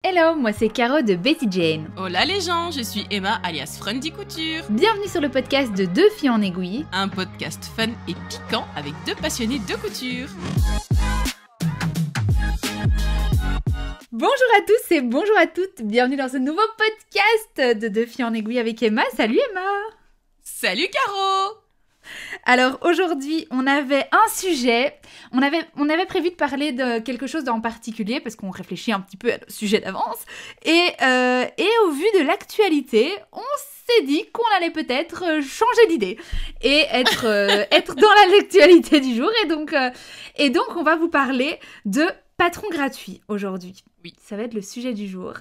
Hello, moi c'est Caro de Betty Jane. Hola les gens, je suis Emma alias Friendly Couture. Bienvenue sur le podcast de Deux filles en aiguille. Un podcast fun et piquant avec deux passionnés de couture. Bonjour à tous et bonjour à toutes, bienvenue dans ce nouveau podcast de Deux filles en aiguille avec Emma. Salut Emma. Salut Caro. Alors aujourd'hui, on avait un sujet, on avait prévu de parler de quelque chose en particulier parce qu'on réfléchit un petit peu à nos sujets d'avance et au vu de l'actualité, on s'est dit qu'on allait peut-être changer d'idée et être dans l'actualité du jour et donc on va vous parler de patrons gratuits aujourd'hui. Oui. Ça va être le sujet du jour.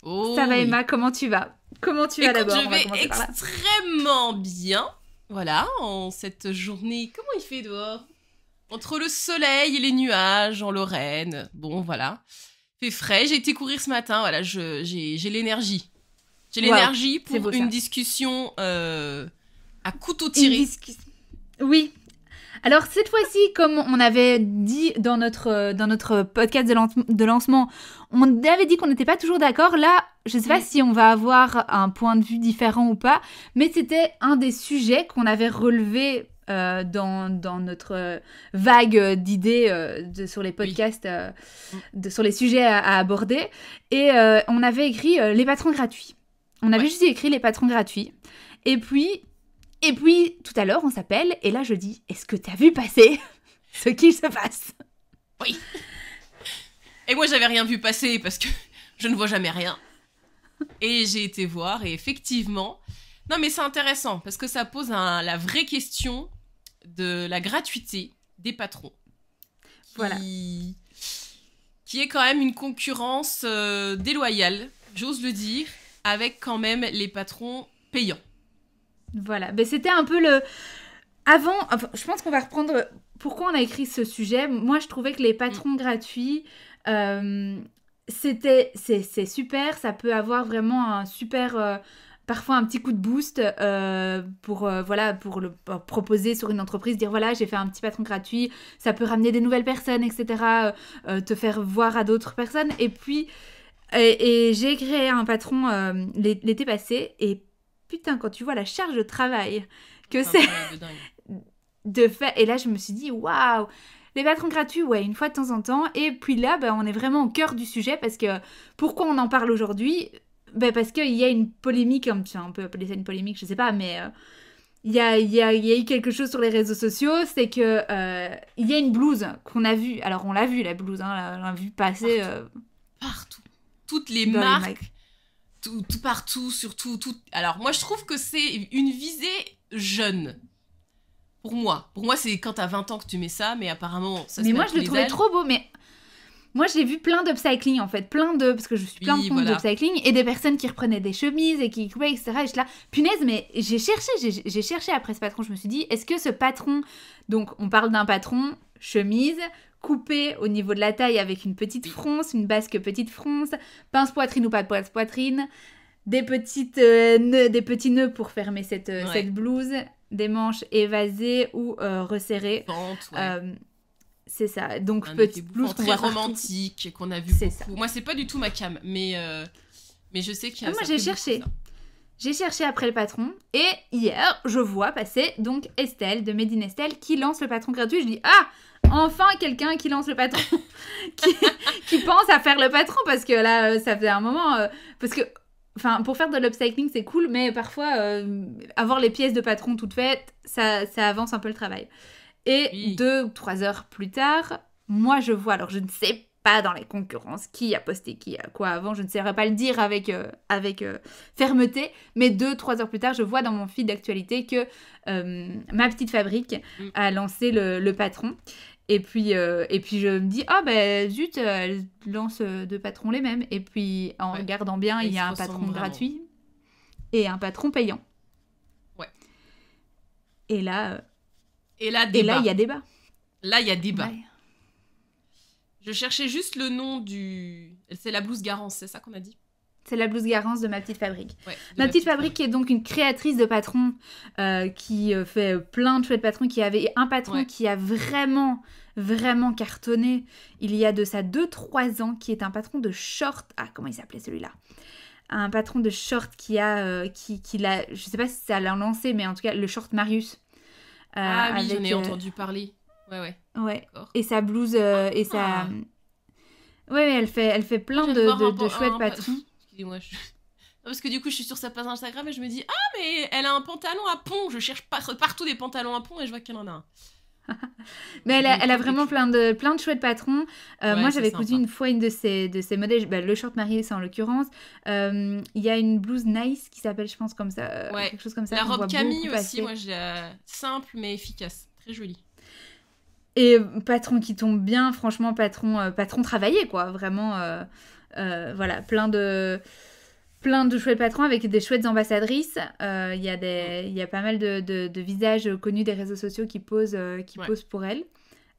Oh, ça va oui. Emma, comment tu vas? Écoute, d'abord? je vais extrêmement bien. Voilà, en cette journée, comment il fait dehors? Entre le soleil et les nuages en Lorraine. Bon, voilà. Il fait frais, j'ai été courir ce matin, voilà, j'ai l'énergie. J'ai l'énergie pour beau, une ça. discussion à couteau tiré. Oui. Alors cette fois-ci, comme on avait dit dans notre podcast de lancement, on avait dit qu'on n'était pas toujours d'accord. Là, je ne sais pas si on va avoir un point de vue différent ou pas, mais c'était un des sujets qu'on avait relevé dans notre vague d'idées sur les podcasts, sur les sujets à aborder. Et on avait écrit les patrons gratuits. On avait juste écrit les patrons gratuits. Et puis, tout à l'heure, on s'appelle, et là, je dis, est-ce que t'as vu passer ce qui se passe? Oui. Et moi, j'avais rien vu passer parce que je ne vois jamais rien. Et j'ai été voir, et effectivement... Non, mais c'est intéressant, parce que ça pose la vraie question de la gratuité des patrons. Voilà. Qui est quand même une concurrence déloyale, j'ose le dire, avec quand même les patrons payants. Voilà, ben, c'était un peu le... Avant, enfin, je pense qu'on va reprendre pourquoi on a écrit ce sujet. Moi, je trouvais que les patrons gratuits, c'est super, ça peut avoir vraiment un super... parfois un petit coup de boost pour proposer sur une entreprise, dire voilà, j'ai fait un petit patron gratuit, ça peut ramener des nouvelles personnes, etc., te faire voir à d'autres personnes. Et puis, et j'ai créé un patron l'été passé, et putain, quand tu vois la charge de travail que c'est de faire... Et là, je me suis dit, waouh, les patrons gratuits, ouais, une fois de temps en temps. Et puis là, on est vraiment au cœur du sujet parce que... Pourquoi on en parle aujourd'hui? Parce qu'il y a une polémique, on peut appeler ça une polémique, je sais pas, mais... Il y a eu quelque chose sur les réseaux sociaux, c'est que il y a une blouse qu'on a vue. Alors, on l'a vue, la blouse, hein, on l'a vue passer... Partout. Toutes les marques... Tout partout, surtout, tout. Alors, moi, je trouve que c'est une visée jeune. Pour moi, c'est quand t'as 20 ans que tu mets ça, mais apparemment, ça se Mais met moi, à je tous le les trouvais âges. trop beau, mais... Moi, j'ai vu plein d'upcycling, en fait. Parce que je suis plein de comptes d'upcycling, et des personnes qui reprenaient des chemises et qui coupaient, etc. Et je suis là, punaise, mais j'ai cherché après ce patron. Je me suis dit, est-ce que ce patron... Donc, on parle d'un patron, chemise... coupé au niveau de la taille avec une petite fronce, une basque petite fronce, pince poitrine ou pas de pince poitrine, des petits nœuds pour fermer cette blouse, des manches évasées ou resserrées. Pente, c'est ça. Donc un petite blouse très romantique qu'on a vu beaucoup. Ça. Moi, c'est pas du tout ma cam, mais je sais qu'il y a. Moi, j'ai cherché. J'ai cherché après le patron et hier, je vois passer donc Estelle de Made in Estelle qui lance le patron gratuit. Je dis enfin quelqu'un qui lance le patron, qui pense à faire le patron parce que là, ça faisait un moment. Parce que, enfin, pour faire de l'upcycling, c'est cool, mais parfois, avoir les pièces de patron toutes faites, ça avance un peu le travail. Et 2 ou 3 heures plus tard, moi je vois, alors je ne sais pas dans les concurrences qui a posté qui a quoi avant, je ne saurais pas le dire avec fermeté, mais 2-3 heures plus tard, je vois dans mon feed d'actualité que ma petite fabrique a lancé le patron. Et puis je me dis, zut, elle lance 2 patrons les mêmes. Et puis en regardant bien, il y a un patron gratuit et un patron payant. Ouais. Et là, il y a débat. Là, il y a débat. Ouais. Je cherchais juste le nom du... C'est la blouse Garance, c'est ça qu'on a dit? C'est la blouse Garance de Ma Petite Fabrique. Ouais, Ma Petite Fabrique qui est donc une créatrice de patrons qui fait plein de chouettes patrons, qui avait un patron qui a vraiment cartonné il y a de ça 2-3 ans, qui est un patron de short. Ah, comment il s'appelait celui-là? Un patron de short qui l'a, je sais pas si ça l'a lancé, mais en tout cas, le short Marius. Ah oui, j'en ai entendu parler. Ouais. Ouais. Et sa blouse et sa... Ouais, elle fait plein de chouettes patrons. Excusez-moi, non, parce que du coup, je suis sur sa page Instagram et je me dis « Ah, mais elle a un pantalon à pont !» Je cherche partout des pantalons à pont et je vois qu'elle en a un. Mais elle a vraiment plein de chouettes patrons. Moi, j'avais cousu une fois une de ces modèles, le short Marius en l'occurrence. Il y a une blouse Nice qui s'appelle, je pense, comme ça. Quelque chose comme ça. La robe Camille aussi, moi, simple mais efficace. Très jolie. Et patron qui tombe bien, franchement, patron travaillé, quoi. Vraiment, voilà, plein de chouettes patrons avec des chouettes ambassadrices. Il y a pas mal de visages connus des réseaux sociaux qui posent pour elle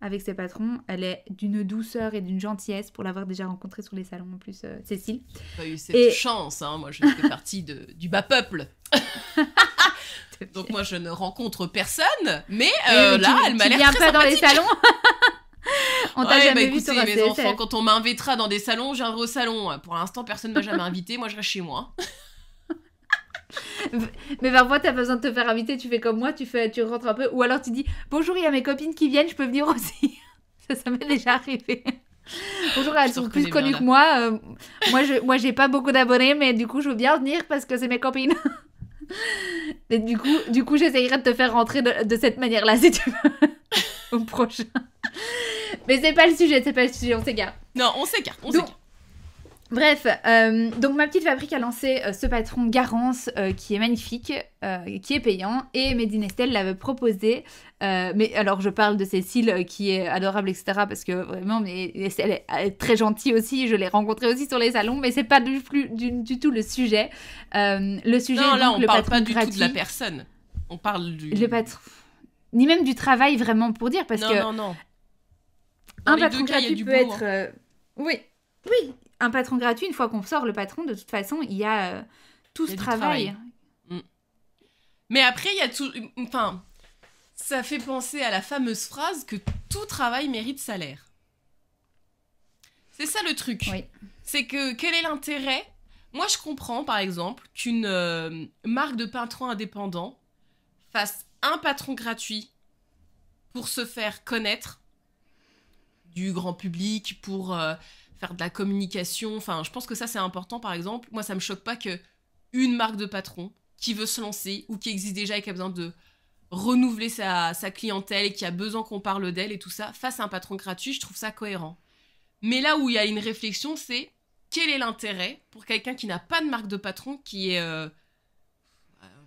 avec ses patrons. Elle est d'une douceur et d'une gentillesse pour l'avoir déjà rencontrée sur les salons en plus, Cécile. J'ai pas eu cette chance, hein. Moi je fais partie du bas peuple. Donc moi je ne rencontre personne, mais là elle m'a l'air très sympathique. Tu viens pas dans les salons? On t'a jamais vu écoutez, sur un mes CSF. enfants, quand on m'invitera dans des salons, je viendrai au salon. Pour l'instant, personne m'a jamais invité. Moi, je reste chez moi. Mais parfois, t'as besoin de te faire inviter. Tu fais comme moi, tu rentres un peu. Ou alors tu dis bonjour, il y a mes copines qui viennent, je peux venir aussi. Ça m'est déjà arrivé. Bonjour, elles sont plus connues que moi. Moi, j'ai pas beaucoup d'abonnés, mais du coup, je veux bien venir parce que c'est mes copines. Et du coup, j'essayerai de te faire rentrer de cette manière-là, si tu veux, au prochain. Mais c'est pas le sujet, on s'égare. Non, on s'égare. Bref, donc Ma Petite Fabrique a lancé ce patron Garance qui est magnifique, qui est payant, et Made in Estelle l'avait proposé. Mais alors, je parle de Cécile qui est adorable, etc. Parce que vraiment, mais elle est très gentille aussi. Je l'ai rencontrée aussi sur les salons, mais c'est pas du tout le sujet. Le sujet. Non, est là, donc on le parle patron pas du gratuit. tout de la personne. On parle du. Le patron. Ni même du travail vraiment pour dire, parce que. Non. Un patron gratuit peut être. Oui. Un patron gratuit, une fois qu'on sort le patron, de toute façon, il y a tout ce travail. Mais après, il y a tout... Enfin, ça fait penser à la fameuse phrase que tout travail mérite salaire. C'est ça le truc. Oui. C'est que, quel est l'intérêt? Moi, je comprends, par exemple, qu'une marque de patron indépendant fasse un patron gratuit pour se faire connaître du grand public, pour... faire de la communication, enfin, je pense que ça, c'est important, par exemple. Moi, ça me choque pas que une marque de patron qui veut se lancer ou qui existe déjà et qui a besoin de renouveler sa clientèle et qui a besoin qu'on parle d'elle et tout ça, fasse un patron gratuit, je trouve ça cohérent. Mais là où il y a une réflexion, c'est quel est l'intérêt pour quelqu'un qui n'a pas de marque de patron, qui est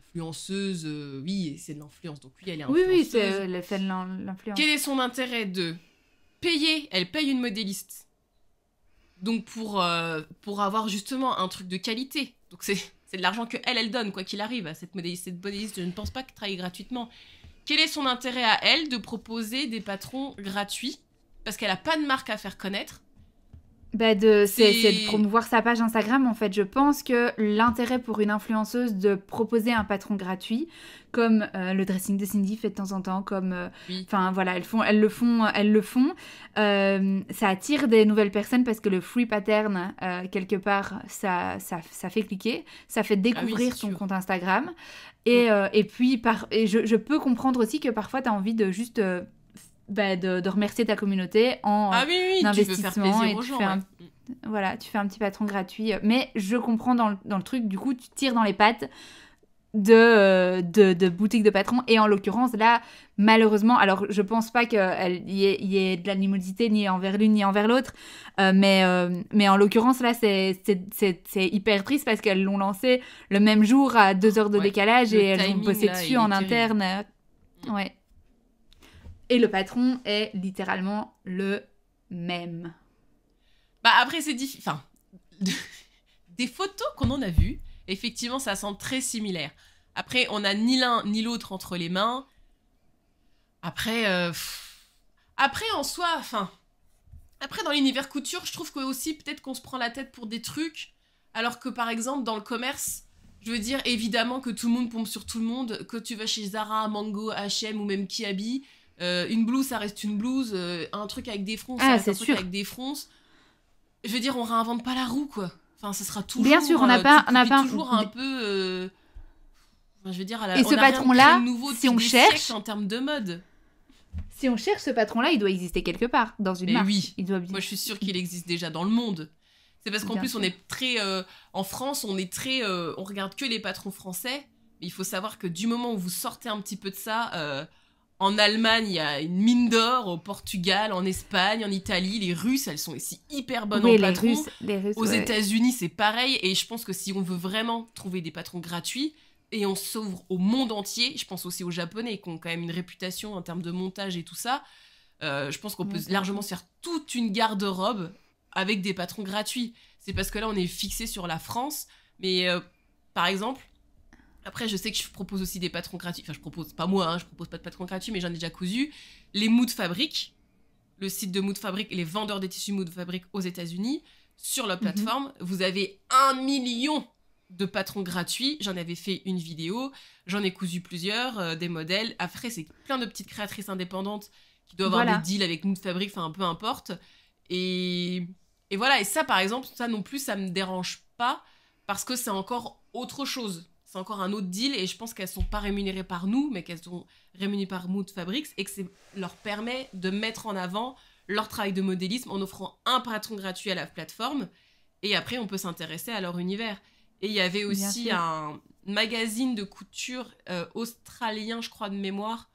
influenceuse, oui, c'est de l'influence, donc oui, elle est influenceuse. Oui, c'est l'effet de l'influence. Quel est son intérêt de payer? Elle paye une modéliste. Donc pour avoir justement un truc de qualité. Donc c'est de l'argent qu'elle donne, quoi qu'il arrive, à cette modéliste. Cette modéliste, je ne pense pas qu'elle travaille gratuitement. Quel est son intérêt à elle de proposer des patrons gratuits? Parce qu'elle n'a pas de marque à faire connaître. C'est de promouvoir sa page Instagram, en fait. Je pense que l'intérêt pour une influenceuse de proposer un patron gratuit, comme le dressing de Cindy fait de temps en temps, comme... Enfin, voilà, elles le font. Ça attire des nouvelles personnes parce que le free pattern, quelque part, ça fait cliquer. Ça fait découvrir ton compte Instagram. Et puis, je peux comprendre aussi que parfois, tu as envie de juste... de remercier ta communauté en investissement, tu veux faire plaisir aux gens, voilà, tu fais un petit patron gratuit, mais je comprends dans le truc, du coup tu tires dans les pattes de boutiques de patrons, et en l'occurrence là, malheureusement, alors je pense pas qu'il y ait de l'animosité ni envers l'une ni envers l'autre, mais en l'occurrence là c'est hyper triste parce qu'elles l'ont lancé le même jour à 2 heures de décalage, et elles ont bossé dessus en interne. Ouais. Et le patron est littéralement le même. Bah après, c'est difficile. Enfin, des photos qu'on en a vues, effectivement, ça semble très similaire. Après, on n'a ni l'un ni l'autre entre les mains. Après, en soi, enfin... Après, dans l'univers couture, je trouve que aussi, peut-être qu'on se prend la tête pour des trucs. Alors que par exemple, dans le commerce, je veux dire, évidemment que tout le monde pompe sur tout le monde, que tu vas chez Zara, Mango, H&M ou même Kiabi, une blouse, ça reste une blouse, un truc avec des fronces, ça reste un truc avec des fronces. Je veux dire, on réinvente pas la roue, quoi. Enfin, ce sera toujours... Bien sûr, on n'a pas toujours un peu... Enfin, je veux dire, et ce patron-là, si on cherche... en termes de mode. Si on cherche ce patron-là, il doit exister quelque part, dans une marque. Oui, il doit... moi je suis sûre qu'il existe déjà dans le monde. C'est parce qu'en plus, sûr. On est très... en France, on est très... on regarde que les patrons français. Mais il faut savoir que du moment où vous sortez un petit peu de ça... en Allemagne, il y a une mine d'or. Au Portugal, en Espagne, en Italie. Les Russes, elles sont aussi hyper bonnes en patron. Les Russes, aux États-Unis, c'est pareil. Et je pense que si on veut vraiment trouver des patrons gratuits... Et on s'ouvre au monde entier. Je pense aussi aux Japonais qui ont quand même une réputation en termes de montage et tout ça. Je pense qu'on peut largement se faire toute une garde-robe avec des patrons gratuits. C'est parce que là, on est fixé sur la France. Mais par exemple, après, je sais que je propose aussi des patrons gratuits. Enfin, je propose pas moi, je propose pas de patrons gratuits, mais j'en ai déjà cousu. Les Mood Fabric, le site de Mood Fabric, les vendeurs des tissus Mood Fabric aux États-Unis, sur leur plateforme, vous avez 1 million de patrons gratuits. J'en avais fait une vidéo, j'en ai cousu plusieurs, des modèles. Après, c'est plein de petites créatrices indépendantes qui doivent avoir des deals avec Mood Fabric, enfin, peu importe. Et voilà, et ça, par exemple, ça non plus, ça me dérange pas, parce que c'est encore autre chose. C'est encore un autre deal, et je pense qu'elles sont pas rémunérées par nous, mais qu'elles sont rémunérées par Mood Fabrics, et que ça leur permet de mettre en avant leur travail de modélisme en offrant un patron gratuit à la plateforme, et après, on peut s'intéresser à leur univers. Et il y avait aussi un magazine de couture australien, je crois, de mémoire.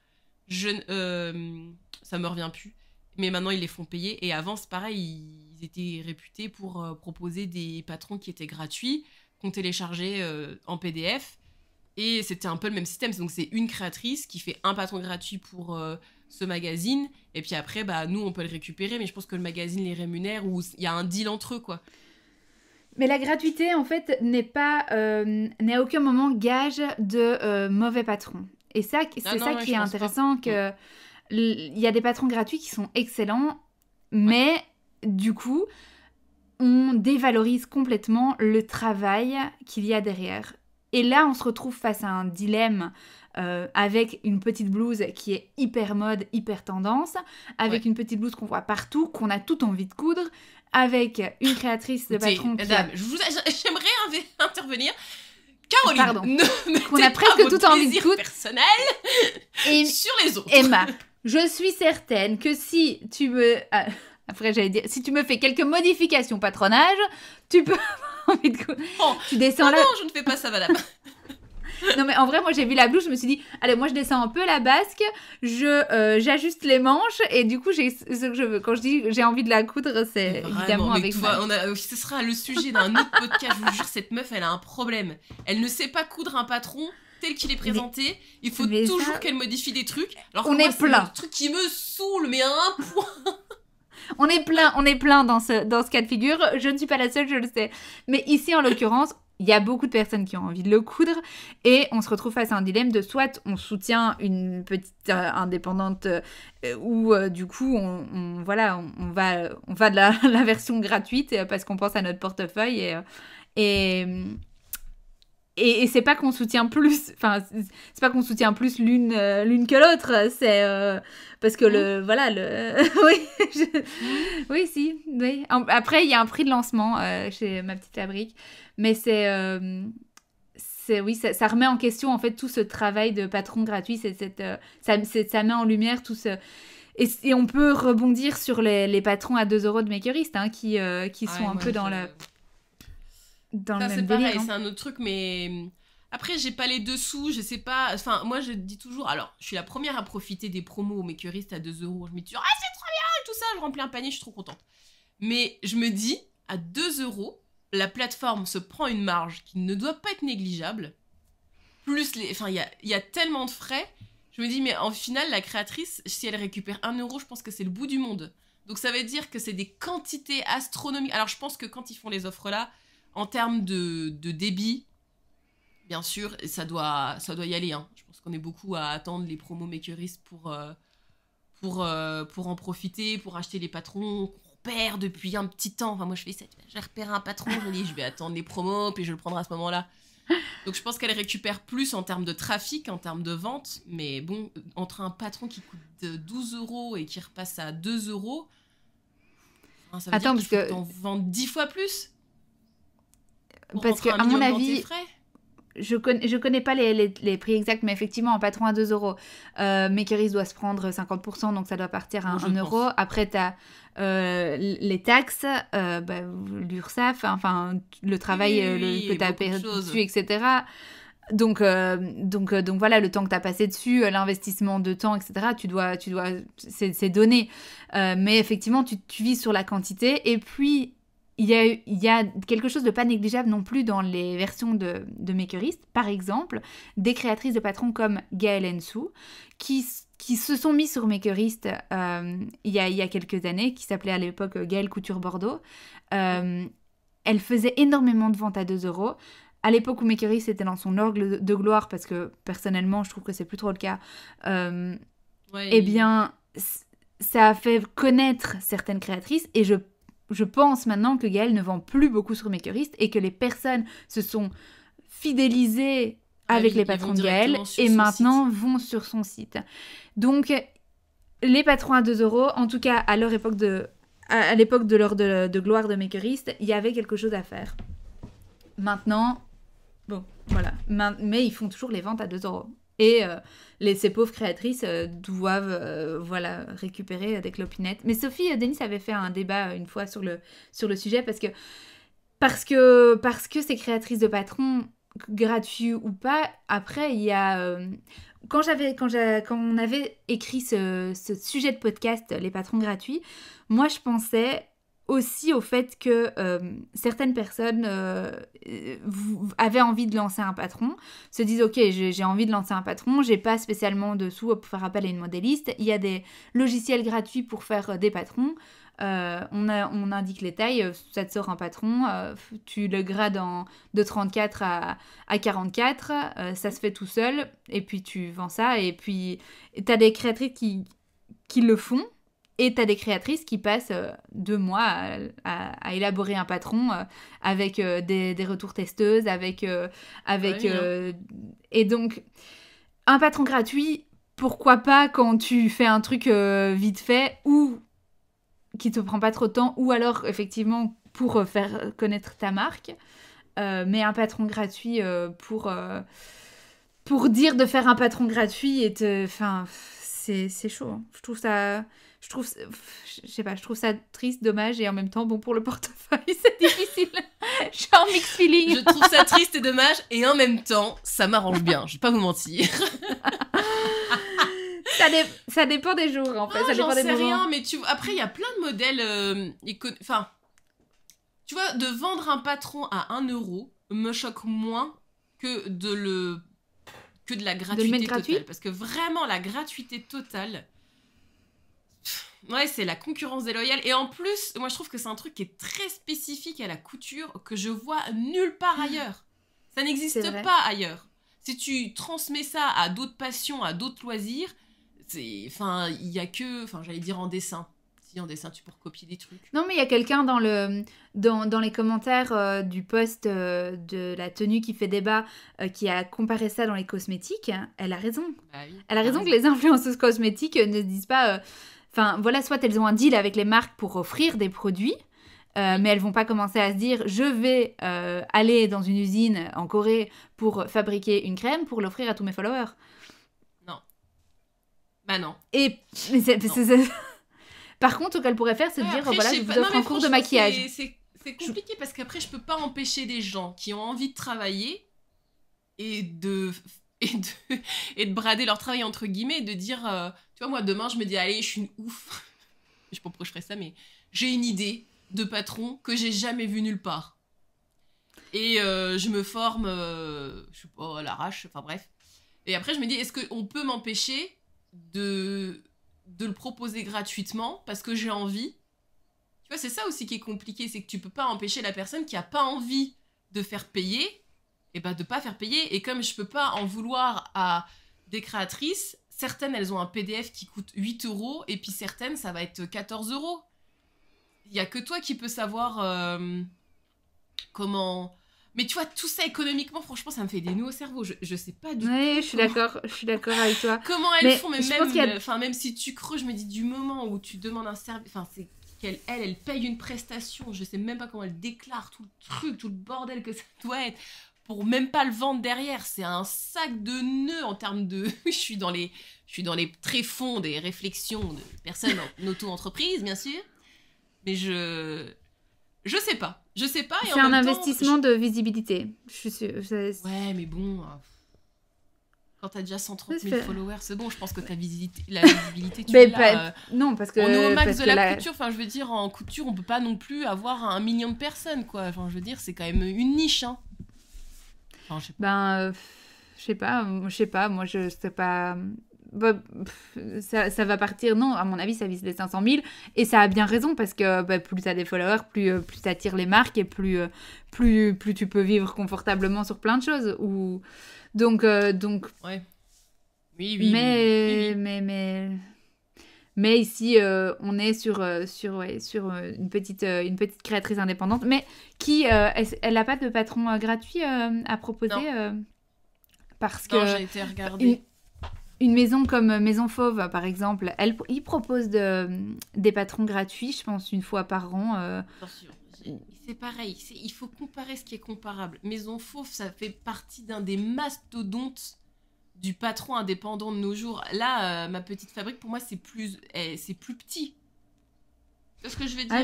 Ça me revient plus. Mais maintenant, ils les font payer. Et avant, c'est pareil, ils étaient réputés pour proposer des patrons qui étaient gratuits, qu'on téléchargeait en PDF. Et c'était un peu le même système. Donc, c'est une créatrice qui fait un patron gratuit pour ce magazine. Et puis après, bah, nous, on peut le récupérer. Mais je pense que le magazine les rémunère ou il y a un deal entre eux, quoi. Mais la gratuité, en fait, n'est à aucun moment gage de mauvais patrons. Et ça, c'est ça qui est intéressant, que il y a des patrons gratuits qui sont excellents, mais du coup, on dévalorise complètement le travail qu'il y a derrière. Et là, on se retrouve face à un dilemme avec une petite blouse qui est hyper mode, hyper tendance, avec une petite blouse qu'on voit partout, qu'on a tout envie de coudre, avec une créatrice de patron j'aimerais intervenir. Caroline, qu'on a presque tout envie de coudre personnel sur les autres. Emma, je suis certaine que si tu me... après, j'allais dire, si tu me fais quelques modifications patronage, tu peux avoir envie de coudre. Oh, tu descends là... Non, je ne fais pas ça, madame. Non mais en vrai, moi j'ai vu la blouse, je me suis dit, allez, moi je descends un peu la basque, j'ajuste les manches et du coup j'ai ce que je veux. Quand je dis j'ai envie de la coudre, c'est évidemment avec toi, ce sera le sujet d'un autre podcast. Je vous jure, cette meuf, elle a un problème. Elle ne sait pas coudre un patron tel qu'il est présenté. Il faut toujours qu'elle modifie des trucs. Alors que moi, c'est un truc qui me saoule, mais à un point. On est plein dans ce cas de figure. Je ne suis pas la seule, je le sais. Mais ici, en l'occurrence, il y a beaucoup de personnes qui ont envie de le coudre et on se retrouve face à un dilemme de soit on soutient une petite indépendante ou du coup on va de la version gratuite parce qu'on pense à notre portefeuille et c'est pas qu'on soutient plus, enfin c'est pas qu'on soutient plus l'une que l'autre, c'est parce que oui si. Après il y a un prix de lancement chez Ma Petite Fabrique, mais ça remet en question en fait tout ce travail de patron gratuit, ça met en lumière tout ce... Et on peut rebondir sur les patrons à 2 € de makeriste qui sont un peu dans le même délire. C'est un autre truc, mais après j'ai pas les dessous, je sais pas, enfin moi je dis toujours, alors je suis la première à profiter des promos au makeriste à 2 €, je me dis ah c'est trop bien et tout ça, je remplis un panier, je suis trop contente, mais je me dis à 2 €, la plateforme se prend une marge qui ne doit pas être négligeable, plus il y a tellement de frais, je me dis mais en final la créatrice, si elle récupère 1 €, je pense que c'est le bout du monde, donc ça veut dire que c'est des quantités astronomiques. Alors je pense que quand ils font les offres là, en termes de débit, bien sûr, ça doit y aller. Je pense qu'on est beaucoup à attendre les promos makeristes pour en profiter, pour acheter les patrons, repère depuis un petit temps. Enfin, moi, je fais ça. J'ai repéré un patron. Je me dis, je vais attendre les promos, puis je le prendrai à ce moment-là. Donc, je pense qu'elle récupère plus en termes de trafic, en termes de vente. Mais bon, entre un patron qui coûte 12 € et qui repasse à 2 €, hein, ça veut dire qu'il faut que t'en vendes 10 fois plus. Parce que, à mon avis, je connais pas les prix exacts, mais effectivement, un patron à 2 €. Makerist doit se prendre 50%, donc ça doit partir à 1 €. Après, tu as les taxes, l'URSSAF, enfin, le travail que tu as perdu dessus, etc. Donc voilà, le temps que tu as passé dessus, l'investissement de temps, etc., c'est donné. Mais effectivement, tu vises sur la quantité. Et puis, il y a quelque chose de pas négligeable non plus dans les versions de Makerist. Par exemple, des créatrices de patrons comme Gaëlle Hensou, qui se sont mis sur Makerist il y a quelques années, qui s'appelait à l'époque Gaëlle Couture Bordeaux. Elle faisait énormément de ventes à 2 €. À l'époque où Makerist était dans son orgue de gloire, parce que personnellement, je trouve que c'est plus trop le cas, eh bien, ça a fait connaître certaines créatrices, et je pense maintenant que Gaëlle ne vend plus beaucoup sur Makerist et que les personnes se sont fidélisées avec les patrons de Gaëlle et maintenant vont sur son site. Donc, les patrons à 2 €, en tout cas à l'époque de l'heure de gloire de Makerist, il y avait quelque chose à faire. Maintenant, bon, voilà. Mais ils font toujours les ventes à 2 €. Et ces pauvres créatrices doivent récupérer des clopinettes. Mais Sophie Denis avait fait un débat une fois sur le sujet parce que ces créatrices de patrons, gratuits ou pas, après il y a... Quand on avait écrit ce sujet de podcast, les patrons gratuits, moi je pensais aussi au fait que certaines personnes avaient envie de lancer un patron, se disent ok, j'ai envie de lancer un patron, j'ai pas spécialement de sous pour faire appel à une modéliste, il y a des logiciels gratuits pour faire des patrons, on indique les tailles, ça te sort un patron, tu le grades de 34 à 44, ça se fait tout seul, et puis tu vends ça, et puis t'as des créatrices qui le font. Et tu as des créatrices qui passent 2 mois à élaborer un patron avec des retours testeuses, et donc, un patron gratuit, pourquoi pas quand tu fais un truc vite fait ou qui te prend pas trop de temps, ou alors effectivement pour faire connaître ta marque. Mais un patron gratuit pour dire de faire un patron gratuit, c'est chaud. Hein. Je trouve ça triste, dommage, et en même temps, bon, pour le portefeuille, c'est difficile. Je suis en mixed feeling. Je trouve ça triste et dommage, et en même temps, ça m'arrange bien, je vais pas vous mentir. Ça dépend des jours, en fait. Ça dépend des moments. Rien, mais après, il y a plein de modèles... Enfin, tu vois, de vendre un patron à 1 € me choque moins que de la gratuité totale. Parce que vraiment, la gratuité totale... Ouais, c'est la concurrence déloyale. Et en plus, moi, je trouve que c'est un truc qui est très spécifique à la couture, que je vois nulle part ailleurs. Ça n'existe pas ailleurs. Si tu transmets ça à d'autres passions, à d'autres loisirs, il y a que... Enfin, j'allais dire en dessin. Si, en dessin, tu peux recopier des trucs. Non, mais il y a quelqu'un dans les commentaires du post de la tenue qui fait débat qui a comparé ça dans les cosmétiques. Elle a raison. Bah oui, elle a raison que les influenceuses cosmétiques ne se disent pas... Enfin, voilà, soit elles ont un deal avec les marques pour offrir des produits, mais elles vont pas commencer à se dire je vais aller dans une usine en Corée pour fabriquer une crème pour l'offrir à tous mes followers. Non. Bah non. Par contre, ce qu'elles pourraient faire, c'est de dire voilà, je vous offre un cours de maquillage. C'est compliqué parce qu'après, je peux pas empêcher des gens qui ont envie de travailler et de brader leur travail entre guillemets, de dire tu vois, moi demain je me dis allez, je suis une ouf, je sais pas pourquoi je ferais ça, mais j'ai une idée de patron que j'ai jamais vue nulle part et je me forme je sais pas, à l'arrache, enfin bref, et après je me dis est-ce qu'on peut m'empêcher de le proposer gratuitement parce que j'ai envie. Tu vois, c'est ça aussi qui est compliqué, c'est que tu peux pas empêcher la personne qui a pas envie de faire payer, et de pas faire payer. Et comme je peux pas en vouloir à des créatrices, certaines elles ont un PDF qui coûte 8 € et puis certaines ça va être 14 €. il y a que toi qui peux savoir comment... Mais tu vois, tout ça économiquement, franchement, ça me fait des nœuds au cerveau. Je sais pas du tout. Oui, je suis d'accord avec toi. Comment elles font, mais même, même si tu creux, je me dis du moment où tu demandes un service, enfin, c'est elle paye une prestation, je sais même pas comment elle déclare tout le truc, tout le bordel que ça doit être, pour même pas le vendre derrière. C'est un sac de nœuds en termes de... je suis dans les tréfonds des réflexions de personnes en auto-entreprise, bien sûr. Mais je sais pas. Et c'est un investissement de visibilité. Je suis sûre. Ouais, mais bon... Quand t'as déjà 130 000 followers, c'est bon, je pense que la visibilité, tu l'as. Non, parce que... On est au max de la couture, enfin, je veux dire, en couture, on peut pas non plus avoir 1 million de personnes, quoi. Enfin, je veux dire, c'est quand même une niche, hein. Enfin, je sais pas, moi, je sais pas... ça va partir, non, à mon avis, ça vise les 500 000, et ça a bien raison, parce que plus t'as des followers, plus t'attires les marques, et plus tu peux vivre confortablement sur plein de choses, Donc... Ouais. Oui. Mais ici, on est sur une petite créatrice indépendante, mais qui, elle n'a pas de patron gratuit à proposer, parce que non, j'ai été regarder. Une maison comme Maison Fauve, par exemple, ils proposent des patrons gratuits, je pense, une fois par an. Attention. C'est pareil, il faut comparer ce qui est comparable. Maison Fauve, ça fait partie d'un des mastodontes du patron indépendant de nos jours. Là, ma petite fabrique, pour moi, c'est plus petit. C'est ce que je vais dire.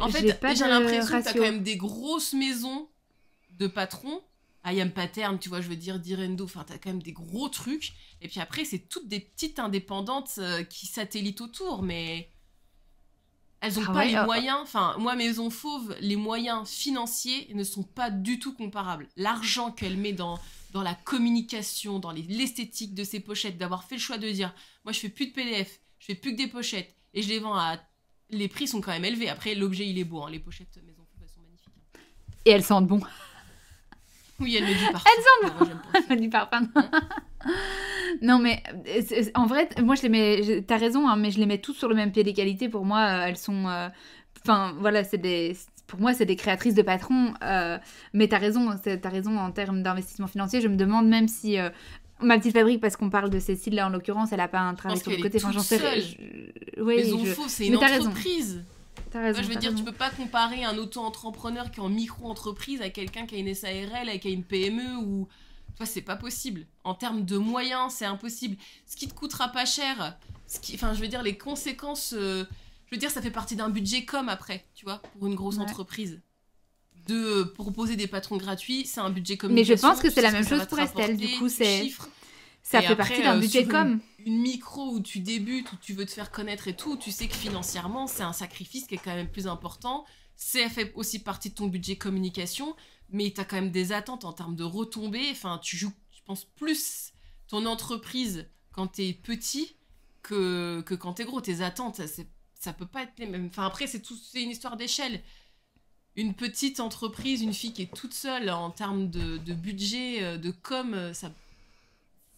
En fait, j'ai l'impression que t'as quand même des grosses maisons de patrons. IAM Pattern, tu vois, je veux dire, Direndo, enfin, t'as quand même des gros trucs. Et puis après, c'est toutes des petites indépendantes qui satellitent autour, mais... Elles n'ont pas les moyens, enfin, moi, Maison Fauve, les moyens financiers ne sont pas du tout comparables. L'argent qu'elle met dans la communication, dans l'esthétique de ses pochettes, d'avoir fait le choix de dire, moi, je fais plus de PDF, je fais plus que des pochettes, et je les vends à... Les prix sont quand même élevés. Après, l'objet, il est beau, hein. Les pochettes Maison Fauve, elles sont magnifiques. Et elles sentent bon. Oui, elle met du parfum. Elles sentent bon. Elle met du parfum. Non, mais en vrai, moi, je les mets... T'as raison, hein, mais je les mets toutes sur le même pied d'égalité. Pour moi, elles sont... Enfin, voilà, pour moi, c'est des créatrices de patrons. Mais t'as raison en termes d'investissement financier. Je me demande même si... ma petite fabrique, parce qu'on parle de Cécile, là, en l'occurrence, elle a pas un travail sur le côté. Enfin, j'en sais rien. Maison Fauve, c'est une entreprise. Raison, je veux dire, tu peux pas comparer un auto-entrepreneur qui est en micro-entreprise à quelqu'un qui a une SARL, qui a une PME ou... Enfin, c'est pas possible. En termes de moyens, c'est impossible. Ce qui te coûtera pas cher, enfin, je veux dire, les conséquences... je veux dire, ça fait partie d'un budget com après, tu vois, pour une grosse entreprise. De proposer des patrons gratuits, c'est un budget communication. Mais je pense que c'est la même chose pour Estelle, du coup, ça fait partie d'un budget com. Une micro où tu débutes, où tu veux te faire connaître et tout, tu sais que financièrement, c'est un sacrifice qui est quand même plus important. Ça fait aussi partie de ton budget communication, mais tu as quand même des attentes en termes de retombées. Enfin, tu joues, je pense, plus ton entreprise quand tu es petit que quand tu es gros. Tes attentes, ça peut pas être les mêmes. Enfin, après, c'est une histoire d'échelle. Une petite entreprise, une fille qui est toute seule en termes de budget, de com, ça...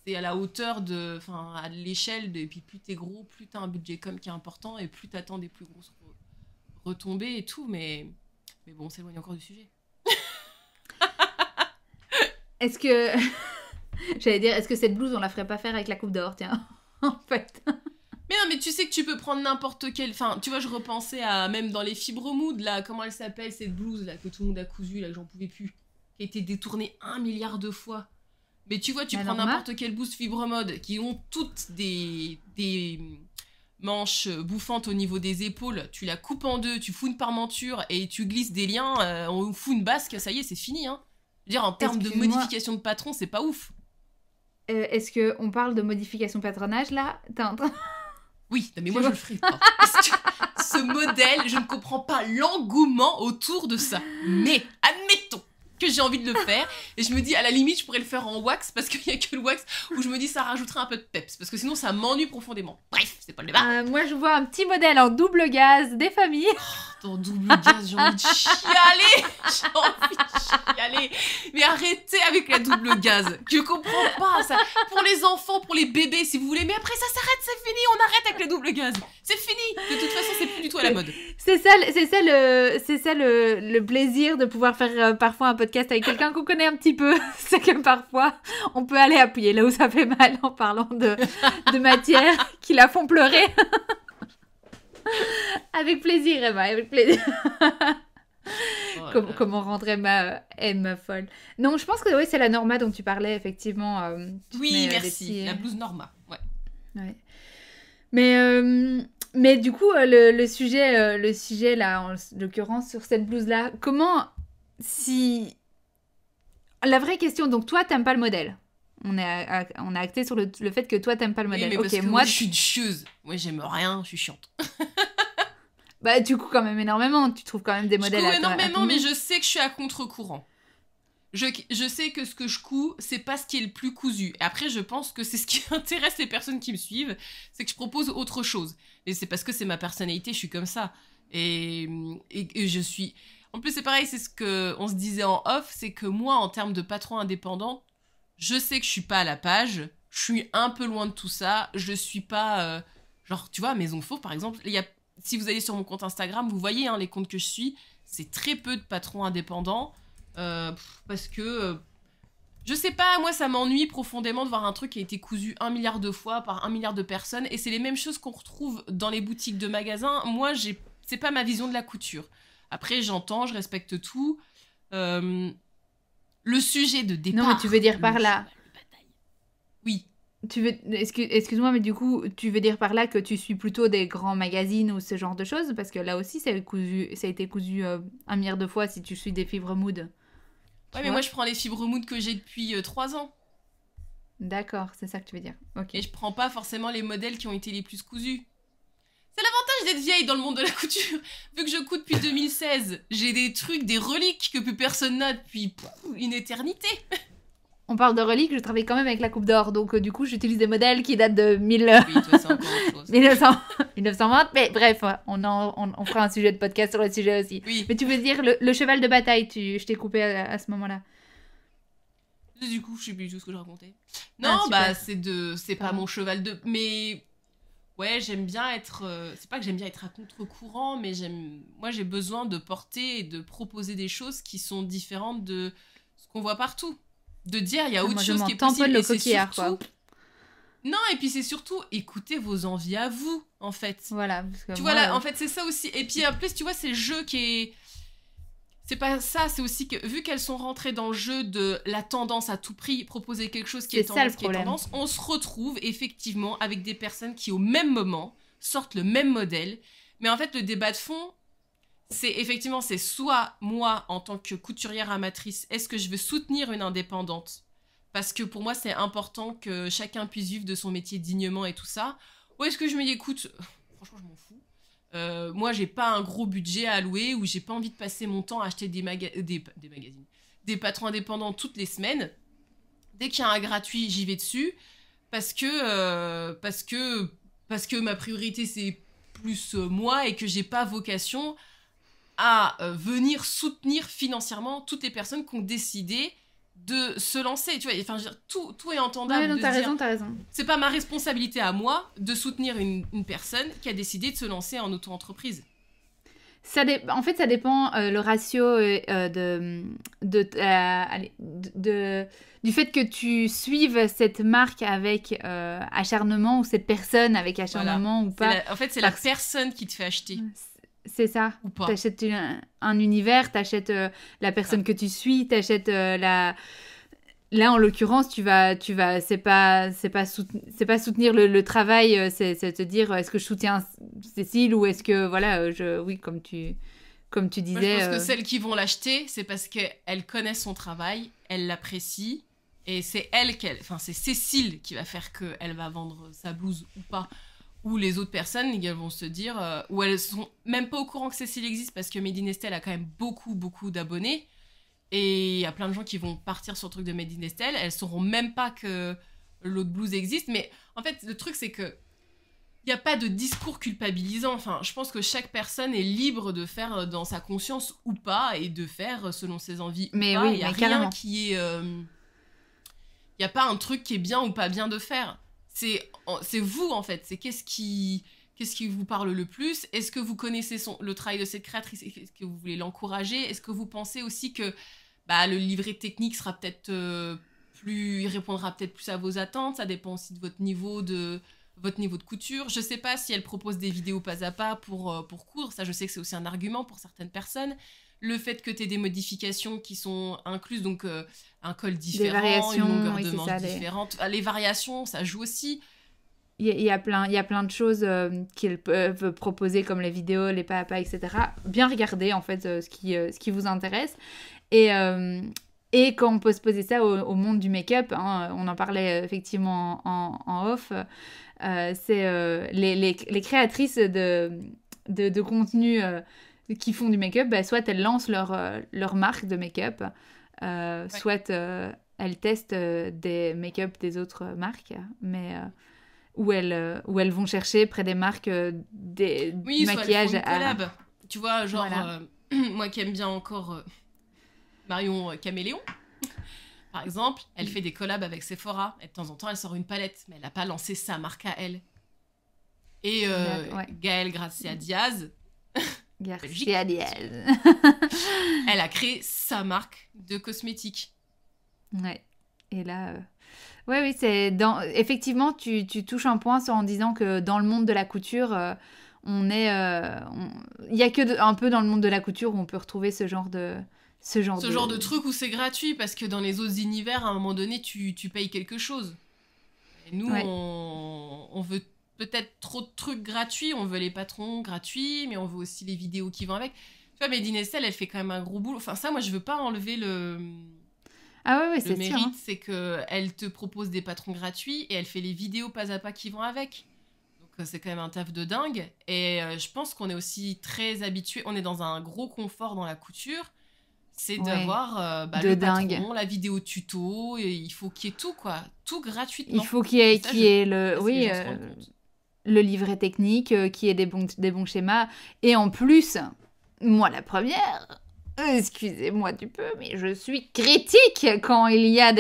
C'est à la hauteur à l'échelle, et puis plus t'es gros, plus t'as un budget com qui est important, et plus t'attends des plus grosses retombées et tout, mais bon, on s'éloigne encore du sujet. Est-ce que... J'allais dire, est-ce que cette blouse, on la ferait pas faire avec la coupe d'or, tiens, en fait. Mais non, mais tu sais que tu peux prendre n'importe quelle... Enfin, tu vois, je repensais à, même dans les fibres mood, là, comment elle s'appelle, cette blouse, là, que tout le monde a cousue, là, que j'en pouvais plus, qui a été détournée 1 milliard de fois. Mais tu vois, tu prends n'importe quelle blouse fibre mode qui ont toutes des manches bouffantes au niveau des épaules, tu la coupes en deux, tu fous une parmenture et tu glisses des liens, on fout une basque, ça y est, c'est fini, hein. Je veux dire, en termes de modification de patron, c'est pas ouf. Est-ce qu'on parle de modification patronage, là? Oui, mais moi je le ferai pas. Parce que ce modèle, je ne comprends pas l'engouement autour de ça. Mais, admettons que j'ai envie de le faire, et je me dis, à la limite, je pourrais le faire en wax, parce qu'il n'y a que le wax où je me dis, ça rajouterait un peu de peps, parce que sinon, ça m'ennuie profondément. Bref, c'est pas le débat. Moi, je vois un petit modèle en double gaz, des familles. En double gaz, j'ai envie de chialer. Mais arrêtez avec la double gaz. Je comprends pas ça. Pour les enfants, pour les bébés, si vous voulez, mais après, ça s'arrête, c'est fini, on arrête avec la double gaz. C'est fini. De toute façon, c'est plus du tout à la mode. C'est ça le plaisir de pouvoir faire parfois un podcast avec quelqu'un qu'on connaît un petit peu. C'est que parfois, on peut aller appuyer là où ça fait mal en parlant de matières qui la font pleurer. Avec plaisir, Emma, avec plaisir. Comment rendre Emma folle. Non, je pense que oui, c'est la Norma dont tu parlais, effectivement. Oui, merci. La blouse Norma, ouais. Mais du coup, le sujet là, en l'occurrence, sur cette blouse-là, comment si... La vraie question, donc toi, t'aimes pas le modèle. On a acté sur le fait que toi, t'aimes pas le modèle. Oui, mais parce que moi, je suis une chieuse. Moi, j'aime rien, je suis chiante. Bah, tu couds quand même énormément. Tu trouves quand même des modèles. Je couds énormément, mais je sais que je suis à contre-courant. Je sais que ce que je couds, c'est pas ce qui est le plus cousu. Et après, je pense que c'est ce qui intéresse les personnes qui me suivent, c'est que je propose autre chose. Et c'est parce que c'est ma personnalité, je suis comme ça. Et je suis... En plus, c'est pareil, c'est ce qu'on se disait en off, c'est que moi, en termes de patron indépendant, je sais que je suis pas à la page, je suis un peu loin de tout ça, je suis pas... genre, tu vois, Maison Fauve, par exemple, si vous allez sur mon compte Instagram, vous voyez les comptes que je suis, c'est très peu de patrons indépendants, parce que... je sais pas, moi ça m'ennuie profondément de voir un truc qui a été cousu 1 milliard de fois par 1 milliard de personnes, et c'est les mêmes choses qu'on retrouve dans les boutiques de magasins. Moi, c'est pas ma vision de la couture. Après, j'entends, je respecte tout. Le sujet de départ... Non, mais tu veux dire par là... Oui. Excuse-moi, mais du coup, tu veux dire par là que tu suis plutôt des grands magazines ou ce genre de choses? Parce que là aussi, ça a été cousu 1 milliard de fois si tu suis des fibres mood. Ouais, mais moi, je prends les fibres mood que j'ai depuis 3 ans. D'accord, c'est ça que tu veux dire. Ok. Et je prends pas forcément les modèles qui ont été les plus cousus. C'est l'avantage d'être vieille dans le monde de la couture. Vu que je couds depuis 2016, j'ai des trucs, des reliques que plus personne n'a depuis une éternité. On parle de reliques, je travaille quand même avec la Coupe d'Or, donc du coup j'utilise des modèles qui datent de Oui, toi c'est encore autre chose. 1920, mais bref, on fera un sujet de podcast sur le sujet aussi. Oui. Mais tu veux dire le cheval de bataille, je t'ai coupé à ce moment-là. Du coup, je sais plus du tout ce que je racontais. Non, bah c'est pas mon cheval de... Mais ouais, j'aime bien être... c'est pas que j'aime bien être à contre-courant, mais moi j'ai besoin de porter et de proposer des choses qui sont différentes de ce qu'on voit partout. De dire, il y a autre chose qui est possible. Le coquillard, quoi. Non, et puis c'est surtout écouter vos envies à vous, en fait. Voilà. Parce que tu vois, là, en fait, c'est ça aussi. Et puis, en plus, tu vois, c'est le jeu qui est... C'est pas ça, c'est aussi que, vu qu'elles sont rentrées dans le jeu de la tendance à tout prix, proposer quelque chose qui est tendance, on se retrouve, effectivement, avec des personnes qui, au même moment, sortent le même modèle. Mais en fait, le débat de fond... c'est soit moi, en tant que couturière amatrice, est-ce que je veux soutenir une indépendante? Parce que pour moi, c'est important que chacun puisse vivre de son métier dignement et tout ça. Ou est-ce que je me dis, écoute, franchement, je m'en fous. Moi, j'ai pas un gros budget à allouer ou j'ai pas envie de passer mon temps à acheter des magazines, des patrons indépendants toutes les semaines. Dès qu'il y a un gratuit, j'y vais dessus. Parce que ma priorité, c'est plus moi et que j'ai pas vocation à venir soutenir financièrement toutes les personnes qui ont décidé de se lancer, tu vois, enfin, je veux dire, tout est entendable. Ouais, non, t'as raison. C'est pas ma responsabilité à moi de soutenir une personne qui a décidé de se lancer en auto-entreprise. En fait, ça dépend le ratio du fait que tu suives cette marque avec acharnement ou cette personne avec acharnement ou pas. En fait, c'est la personne qui te fait acheter. C'est ça. Ou pas. T'achètes un univers, t'achètes la personne que tu suis, t'achètes la... Là, en l'occurrence, c'est pas soutenir le travail, c'est te dire, est-ce que je soutiens Cécile ou est-ce que, voilà, oui, comme tu disais... Moi, je pense que celles qui vont l'acheter, c'est parce qu'elles connaissent son travail, elles l'apprécient, et c'est c'est Cécile qui va faire qu'elle va vendre sa blouse ou pas. Ou les autres personnes, elles vont se dire... ou elles sont même pas au courant que Cécile existe, parce que Made in Estelle a quand même beaucoup, beaucoup d'abonnés. Et il y a plein de gens qui vont partir sur le truc de Made in Estelle. Elles sauront même pas que l'autre blouse existe. Mais en fait, le truc, c'est que il n'y a pas de discours culpabilisant. Enfin, je pense que chaque personne est libre de faire dans sa conscience ou pas, et de faire selon ses envies mais ou pas. Oui, il n'y a rien qui est... il n'y a pas un truc qui est bien ou pas bien de faire. C'est vous, en fait. C'est qu'est-ce qui Qu'est-ce qui vous parle le plus? Est-ce que vous connaissez le travail de cette créatrice? Est-ce que vous voulez l'encourager? Est-ce que vous pensez aussi que le livret technique sera peut-être il répondra peut-être plus à vos attentes? Ça dépend aussi de votre niveau de couture. Je sais pas si elle propose des vidéos pas à pas pour coudre. Ça, je sais que c'est aussi un argument pour certaines personnes. Le fait que tu aies des modifications qui sont incluses, donc un col différent, une longueur de manche différente. Les variations, ça joue aussi. Il y a plein de choses qu'ils peuvent proposer, comme les vidéos, les pas à pas, etc. Bien regarder, en fait, ce qui vous intéresse. Et quand on peut se poser ça au monde du make-up, hein, on en parlait effectivement en off, c'est les créatrices de contenu qui font du make-up, soit elles lancent leur marque de make-up, soit elles testent des make-up des autres marques, mais... où elles vont chercher près des marques des maquillages soit elles font une collab. Tu vois, genre, voilà. Moi qui aime bien encore Marion Caméléon, par exemple, elle fait des collabs avec Sephora, et de temps en temps, elle sort une palette, mais elle n'a pas lancé sa marque à elle. Et Gaëlle Gracia Diaz, Garcia Diaz. Elle a créé sa marque de cosmétiques. Ouais, et là... Oui, effectivement, tu touches un point en disant que dans le monde de la couture, il n'y a que un peu dans le monde de la couture où on peut retrouver ce genre de truc où c'est gratuit, parce que dans les autres univers, à un moment donné, tu payes quelque chose. Et nous, on veut peut-être trop de trucs gratuits, on veut les patrons gratuits, mais on veut aussi les vidéos qui vont avec. Tu vois, Made in Estelle, elle fait quand même un gros boulot. Enfin, ça, moi, je veux pas enlever le c'est mérite, sûr, hein. C'est qu'elle te propose des patrons gratuits et elle fait les vidéos pas à pas qui vont avec. Donc c'est quand même un taf de dingue. Et je pense qu'on est aussi très habitué, on est dans un gros confort dans la couture, c'est d'avoir le patron, la vidéo tuto, et il faut qu'il y ait tout, quoi. Tout gratuitement. Il faut qu'il y ait le livret technique, qu'il y ait des bons schémas. Et en plus, moi la première... Excusez-moi du peu, mais je suis critique quand il y a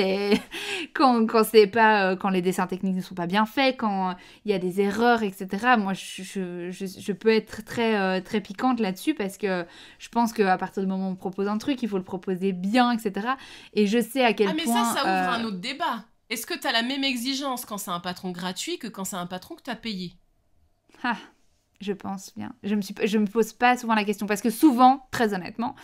quand c'est pas quand les dessins techniques ne sont pas bien faits, quand il y a des erreurs, etc. Moi, je peux être très très piquante là-dessus, parce que je pense qu'à partir du moment où on propose un truc, il faut le proposer bien, etc. Et je sais à quel point... Ah, mais ça ouvre un autre débat. Est-ce que tu as la même exigence quand c'est un patron gratuit que quand c'est un patron que tu as payé? Ah, je pense bien. Je me pose pas souvent la question, parce que souvent, très honnêtement,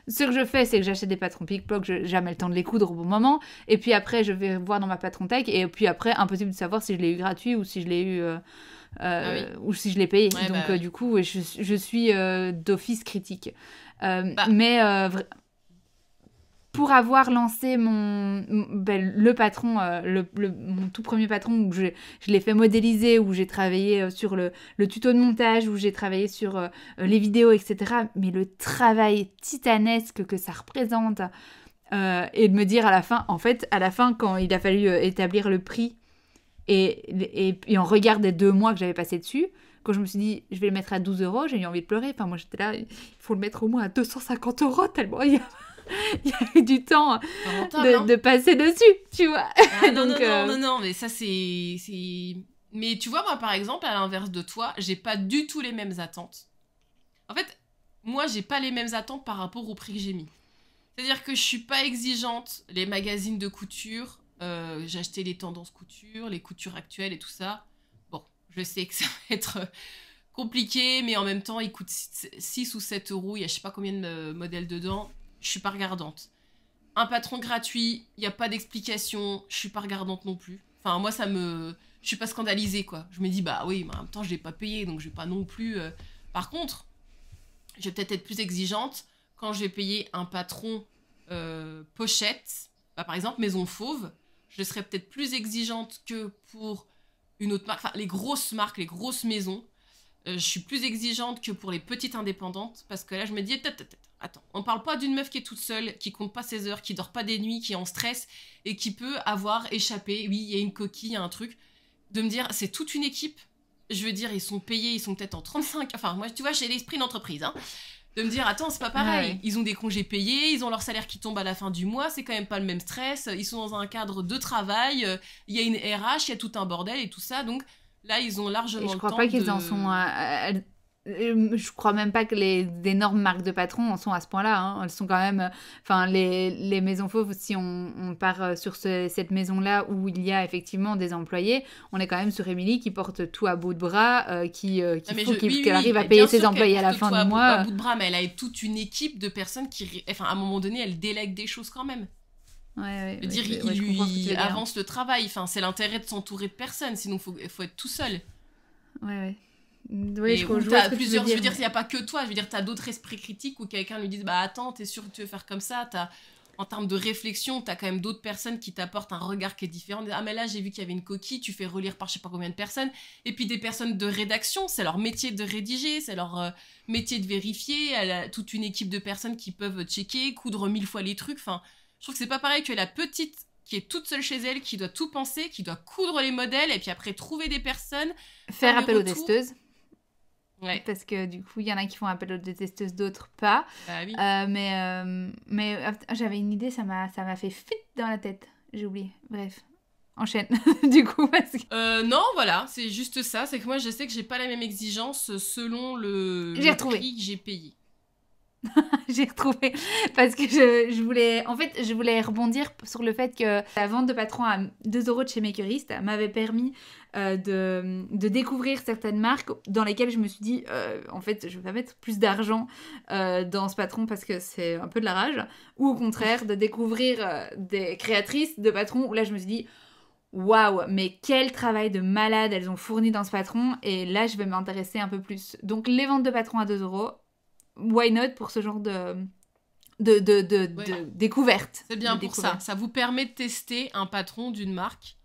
ce que je fais, c'est que j'achète des patrons pic-ploc, j'ai jamais le temps de les coudre au bon moment, et puis après, je vais voir dans ma patron tech, et puis après, impossible de savoir si je l'ai eu gratuit ou si je l'ai eu... ou si je l'ai payé. Ouais, donc, du coup, je suis d'office critique. Pour avoir lancé le patron, mon tout premier patron, où je l'ai fait modéliser, où j'ai travaillé sur le tuto de montage, où j'ai travaillé sur les vidéos, etc. Mais le travail titanesque que ça représente, et de me dire à la fin, quand il a fallu établir le prix, et on regarde les 2 mois que j'avais passé dessus, quand je me suis dit, je vais le mettre à 12 €, j'ai eu envie de pleurer. Enfin, moi, j'étais là, il faut le mettre au moins à 250 €, tellement il y a eu du temps de passer dessus, tu vois. Non, mais ça, c'est... Mais tu vois, moi, par exemple, à l'inverse de toi, j'ai pas du tout les mêmes attentes. En fait, moi, j'ai pas les mêmes attentes par rapport au prix que j'ai mis. C'est-à-dire que je suis pas exigeante. Les magazines de couture, j'ai acheté les tendances couture, les coutures actuelles et tout ça. Bon, je sais que ça va être compliqué, mais en même temps, ils coûtent 6 ou 7 €. Il y a je sais pas combien de modèles dedans. Je suis pas regardante. Un patron gratuit, il n'y a pas d'explication, je suis pas regardante non plus. Enfin, moi, je suis pas scandalisée, quoi. Je me dis, bah oui, mais en même temps, je l'ai pas payé, donc je vais pas non plus... Par contre, je vais peut-être être plus exigeante quand je vais payer un patron pochette, par exemple, Maison Fauve. Je serais peut-être plus exigeante que pour une autre marque. Enfin, les grosses marques, les grosses maisons. Je suis plus exigeante que pour les petites indépendantes, parce que là, je me dis, attends, on parle pas d'une meuf qui est toute seule, qui compte pas ses heures, qui dort pas des nuits, qui est en stress, et qui peut avoir échappé, oui, il y a une coquille, il y a un truc, de me dire, c'est toute une équipe, je veux dire, ils sont payés, ils sont peut-être en 35, enfin, moi, tu vois, j'ai l'esprit d'entreprise, hein, de me dire, attends, c'est pas pareil, ils ont des congés payés, ils ont leur salaire qui tombe à la fin du mois, c'est quand même pas le même stress, ils sont dans un cadre de travail, il y a une RH, il y a tout un bordel et tout ça, donc Là, ils ont largement Et je le crois temps pas qu'ils de... en sont je crois même pas que les énormes marques de patrons en sont à ce point-là, hein. Elles sont quand même enfin les maisons fauves, si on part sur cette maison-là où il y a effectivement des employés, on est quand même sur Émilie qui porte tout à bout de bras, qui Ah, mais faut oui, qu'elle oui, arrive à mais payer bien ses sûr employés qu'elle à la porte fin tout du à mois. bout de bras, mais elle a toute une équipe de personnes qui... Enfin, à un moment donné, elle délègue des choses quand même. Ouais, Je veux dire, ouais, il je comprends ce que tu lui veux dire. avance le travail. Enfin, c'est l'intérêt de s'entourer de personnes, sinon faut être tout seul. Ouais. Oui, Et je où vois t'as ce que tu veux plusieurs, je veux dire. dire, il n'y a pas que toi, je veux dire, t'as d'autres esprits critiques où quelqu'un lui dit, bah attends, t'es sûr que tu veux faire comme ça, en termes de réflexion, t'as quand même d'autres personnes qui t'apportent un regard qui est différent. Ah mais là, j'ai vu qu'il y avait une coquille, tu fais relire par je sais pas combien de personnes. Et puis des personnes de rédaction, c'est leur métier de rédiger, c'est leur métier de vérifier, elle a toute une équipe de personnes qui peuvent checker, coudre 1000 fois les trucs, enfin, je trouve que c'est pas pareil que la petite qui est toute seule chez elle, qui doit tout penser, qui doit coudre les modèles, et puis après trouver des personnes, Faire les appel aux retours. testeuses. Ouais. Parce que du coup, il y en a qui font appel aux testeuses, d'autres pas. Bah oui. Mais j'avais une idée, ça m'a fait fit dans la tête. J'ai oublié. Bref, enchaîne. Du coup, parce que... Non, voilà, c'est juste ça. C'est que moi, je sais que j'ai pas la même exigence selon J'ai le retrouvé. prix que j'ai payé. J'ai retrouvé parce que je voulais en fait je voulais rebondir sur le fait que la vente de patron à 2 € de chez Makerist m'avait permis de découvrir certaines marques dans lesquelles je me suis dit en fait je vais pas mettre plus d'argent dans ce patron parce que c'est un peu de la rage, ou au contraire de découvrir des créatrices de patrons où là je me suis dit waouh, mais quel travail de malade elles ont fourni dans ce patron, et là je vais m'intéresser un peu plus. Donc les ventes de patrons à 2 €, why not pour ce genre de découverte. C'est bien pour ça. Ça vous permet de tester un patron d'une marque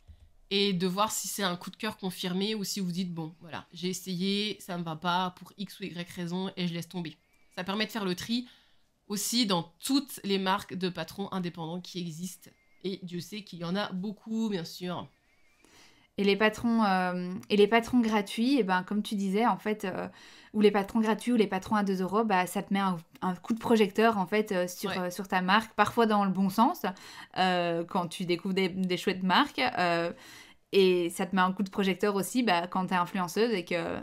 et de voir si c'est un coup de cœur confirmé ou si vous dites, bon, voilà, j'ai essayé, ça me va pas pour X ou Y raison et je laisse tomber. Ça permet de faire le tri aussi dans toutes les marques de patrons indépendants qui existent. Et Dieu sait qu'il y en a beaucoup, bien sûr. Et les patrons gratuits, et ben, comme tu disais, en fait, ou les patrons gratuits ou les patrons à 2 €, bah, ça te met un coup de projecteur en fait, sur ta marque, parfois dans le bon sens, quand tu découvres des chouettes marques, et ça te met un coup de projecteur aussi bah, quand tu es influenceuse et que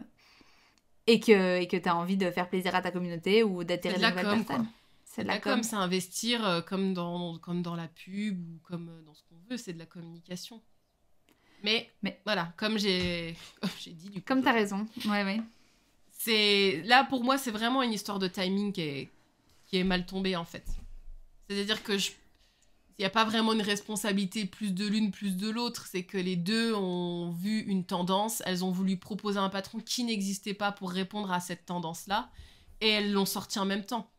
tu as envie de faire plaisir à ta communauté ou d'attirer de nouvelles personnes. C'est de la com, c'est investir comme dans la pub ou comme dans ce qu'on veut, c'est de la communication. Mais voilà, comme j'ai dit du coup. Comme t'as raison, ouais. Là pour moi c'est vraiment une histoire de timing qui est mal tombée en fait. C'est-à-dire que il n'y a pas vraiment une responsabilité plus de l'une plus de l'autre, c'est que les deux ont vu une tendance, elles ont voulu proposer un patron qui n'existait pas pour répondre à cette tendance-là, et elles l'ont sorti en même temps.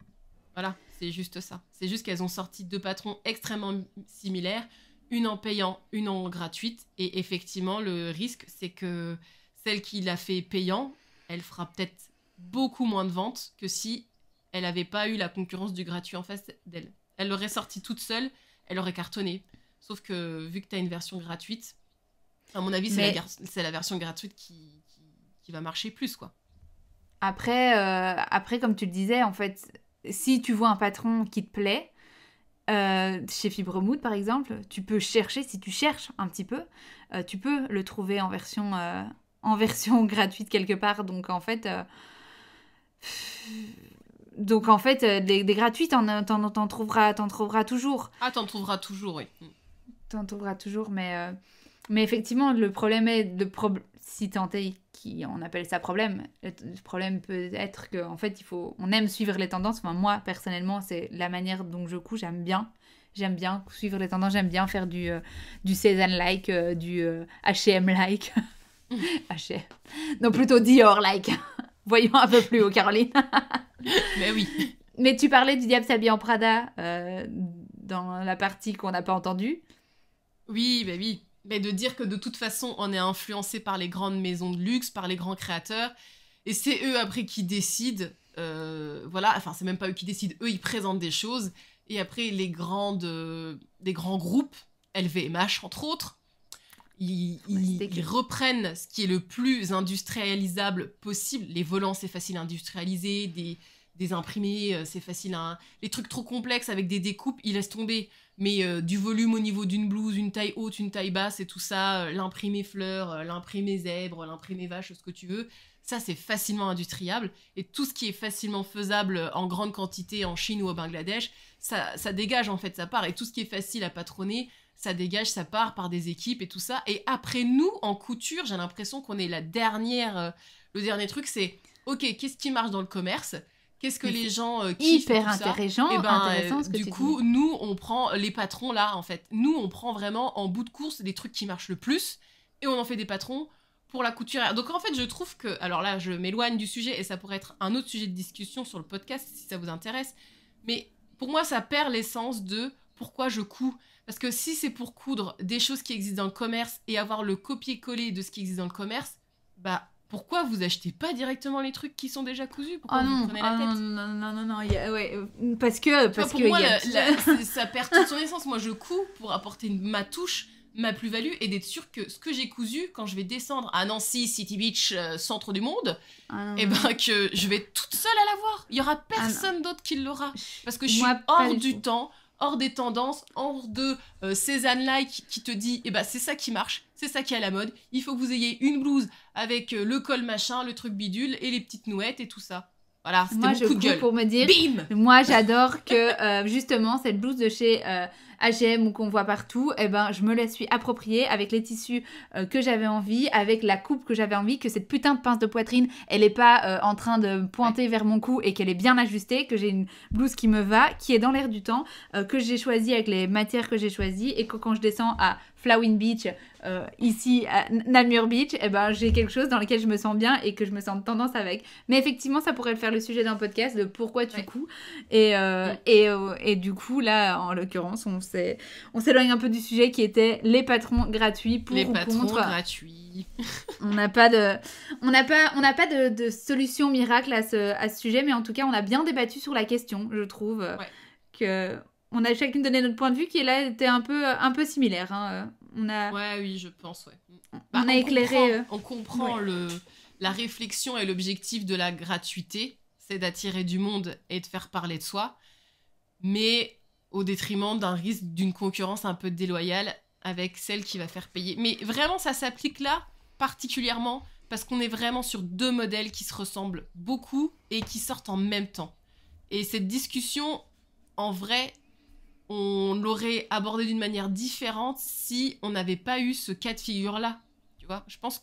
Voilà, c'est juste ça. C'est juste qu'elles ont sorti 2 patrons extrêmement similaires, une en payant, une en gratuite. Et effectivement, le risque, c'est que celle qui l'a fait payant, elle fera peut-être beaucoup moins de ventes que si elle n'avait pas eu la concurrence du gratuit en face d'elle. Elle l'aurait sortie toute seule, elle aurait cartonné. Sauf que vu que tu as une version gratuite, à mon avis, c'est la version gratuite qui va marcher plus, quoi. Après, comme tu le disais, en fait, si tu vois un patron qui te plaît, chez Fibremood par exemple, tu peux chercher, si tu cherches un petit peu, tu peux le trouver en version gratuite quelque part. Donc en fait, des gratuites, t'en trouveras toujours. Ah, t'en trouveras toujours, oui. T'en trouveras toujours, mais effectivement, le problème est si tant est on appelle ça problème. Le problème peut être que en fait, on aime suivre les tendances. Enfin, moi personnellement, c'est la manière dont je couds. J'aime bien suivre les tendances. J'aime bien faire du Cézanne like, du H&M like, H&M. Non, plutôt Dior like. Voyons un peu plus haut, Caroline. Mais oui. Mais tu parlais du Diable s'habille en Prada dans la partie qu'on n'a pas entendue. Oui, bah oui. Mais de dire que de toute façon, on est influencé par les grandes maisons de luxe, par les grands créateurs, et c'est eux après qui décident, voilà, enfin c'est même pas eux qui décident, eux ils présentent des choses, et après les grands groupes, LVMH entre autres, ils reprennent ce qui est le plus industrialisable possible. Les volants c'est facile à industrialiser, des imprimés c'est facile à... Les trucs trop complexes avec des découpes, ils laissent tomber. mais du volume au niveau d'une blouse, une taille haute, une taille basse et tout ça, l'imprimé fleur, l'imprimé zèbre, l'imprimé vache, ce que tu veux, ça c'est facilement industriable. Et tout ce qui est facilement faisable en grande quantité en Chine ou au Bangladesh, ça dégage en fait, ça part. Et tout ce qui est facile à patronner, ça dégage, ça part par des équipes et tout ça. Et après nous, en couture, j'ai l'impression qu'on est le dernier truc, c'est ok, qu'est-ce qui marche dans le commerce ? Qu'est-ce que les gens kiffent hyper et tout ça. intéressant, Et intéressant ce que du tu coup, dis. nous, on prend les patrons là, en fait. Nous, on prend vraiment en bout de course des trucs qui marchent le plus et on en fait des patrons pour la couturière. Donc en fait, je trouve que... Alors là, je m'éloigne du sujet et ça pourrait être un autre sujet de discussion sur le podcast si ça vous intéresse. Mais pour moi, ça perd l'essence de pourquoi je couds. Parce que si c'est pour coudre des choses qui existent dans le commerce et avoir le copier-coller de ce qui existe dans le commerce, bah... Pourquoi vous achetez pas directement les trucs qui sont déjà cousus ? Pourquoi vous prenez la tête ? Non, parce que pour moi, ça perd toute son essence. Moi, je couds pour apporter ma touche, ma plus-value et d'être sûre que ce que j'ai cousu, quand je vais descendre à Nancy, City Beach, centre du monde, et ben que je vais toute seule à l'avoir. Il y aura personne d'autre qui l'aura. Parce que je suis hors du temps, hors des tendances, hors de Cézanne-like qui te dit c'est ça qui marche, c'est ça qui est à la mode, il faut que vous ayez une blouse avec le col machin, le truc bidule et les petites nouettes et tout ça. Voilà, c'était mon coup de gueule. Pour me dire, bim, moi j'adore que justement cette blouse de chez H&M ou qu'on voit partout, je me la suis appropriée avec les tissus que j'avais envie, avec la coupe que j'avais envie, que cette putain de pince de poitrine, elle est pas en train de pointer vers mon cou et qu'elle est bien ajustée, que j'ai une blouse qui me va, qui est dans l'air du temps, que j'ai choisie avec les matières que j'ai choisies et que quand je descends à Flowing Beach, ici à Namur Beach, j'ai quelque chose dans lequel je me sens bien et que je me sens de tendance avec. Mais effectivement, ça pourrait le faire le sujet d'un podcast de pourquoi tu couds. Et du coup, là, en l'occurrence, on s'éloigne un peu du sujet qui était les patrons gratuits pour ou contre. Les patrons gratuits. On n'a pas de solution miracle à ce sujet, mais en tout cas, on a bien débattu sur la question, je trouve. Que... On a chacune donné notre point de vue qui là était un peu similaire. Hein. Oui, je pense, ouais. On a éclairé... On comprend la réflexion et l'objectif de la gratuité, c'est d'attirer du monde et de faire parler de soi, mais au détriment d'un risque d'une concurrence un peu déloyale avec celle qui va faire payer. Mais vraiment, ça s'applique là particulièrement parce qu'on est vraiment sur deux modèles qui se ressemblent beaucoup et qui sortent en même temps. Et cette discussion, en vrai... on l'aurait abordé d'une manière différente si on n'avait pas eu ce cas de figure-là. Tu vois, je pense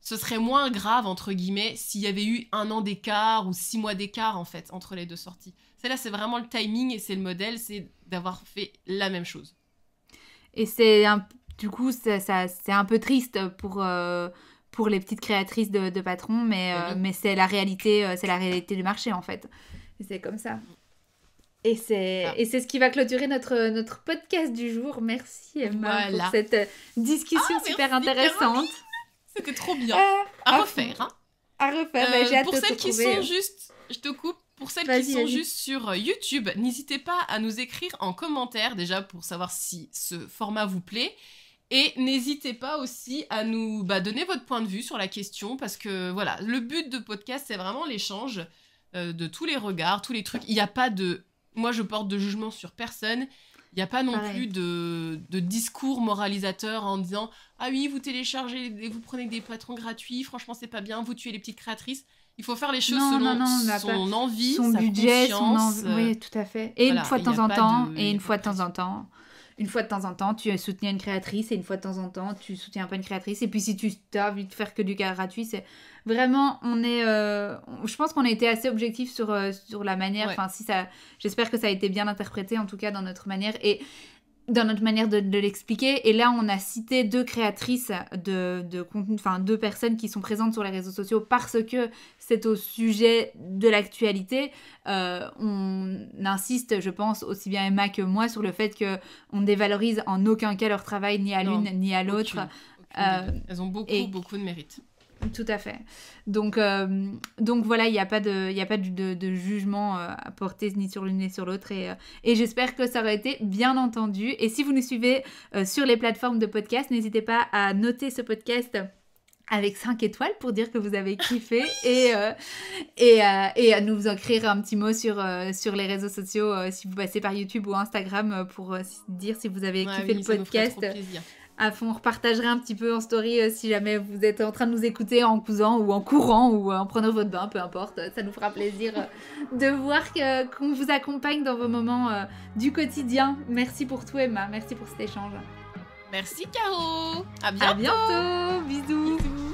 ce serait moins grave, entre guillemets, s'il y avait eu 1 an d'écart ou 6 mois d'écart, en fait, entre les deux sorties. Celle-là, c'est vraiment le timing et c'est le modèle, c'est d'avoir fait la même chose. Et du coup, c'est un peu triste pour les petites créatrices de patrons, mais c'est la réalité du marché, en fait. Et c'est comme ça. Et c'est ce qui va clôturer notre podcast du jour. Merci Emma pour cette discussion super intéressante. Caroline. C'était trop bien. À refaire. Hein. À refaire. J'ai hâte pour de celles te qui retrouver. sont juste... Je te coupe. Pour celles qui sont juste sur YouTube, n'hésitez pas à nous écrire en commentaire déjà pour savoir si ce format vous plaît. Et n'hésitez pas aussi à nous donner votre point de vue sur la question parce que voilà, le but de podcast, c'est vraiment l'échange de tous les regards, tous les trucs. Il n'y a pas de... Moi, je porte de jugement sur personne. Il n'y a pas non plus de discours moralisateur en disant « Ah oui, vous téléchargez et vous prenez des patrons gratuits, franchement, c'est pas bien, vous tuez les petites créatrices. » Il faut faire les choses selon son envie, son sa budget, conscience. Oui, tout à fait. Et une fois de temps en temps, tu soutiens une créatrice et une fois de temps en temps, tu soutiens pas une créatrice. Et puis si tu as envie de faire que du gratuit, c'est vraiment, je pense qu'on a été assez objectif sur la manière. Enfin, j'espère que ça a été bien interprété en tout cas dans notre manière et dans notre manière de l'expliquer. Et là, on a cité 2 créatrices de contenu, enfin 2 personnes qui sont présentes sur les réseaux sociaux parce que c'est au sujet de l'actualité. On insiste, je pense, aussi bien Emma que moi, sur le fait qu'on ne dévalorise en aucun cas leur travail, ni à l'une ni à l'autre. Elles ont beaucoup de mérite. Tout à fait. Donc voilà, il n'y a pas de jugement à porter ni sur l'une ni sur l'autre. Et j'espère que ça aurait été bien entendu. Et si vous nous suivez sur les plateformes de podcast, n'hésitez pas à noter ce podcast avec 5 étoiles pour dire que vous avez kiffé et à nous écrire un petit mot sur les réseaux sociaux si vous passez par YouTube ou Instagram pour dire si vous avez kiffé le podcast. À fond, on repartagerait un petit peu en story si jamais vous êtes en train de nous écouter en cousant ou en courant ou en prenant votre bain, peu importe. Ça nous fera plaisir de voir qu'on vous accompagne dans vos moments du quotidien. Merci pour tout, Emma. Merci pour cet échange. Merci, Caro. À bientôt. Bisous.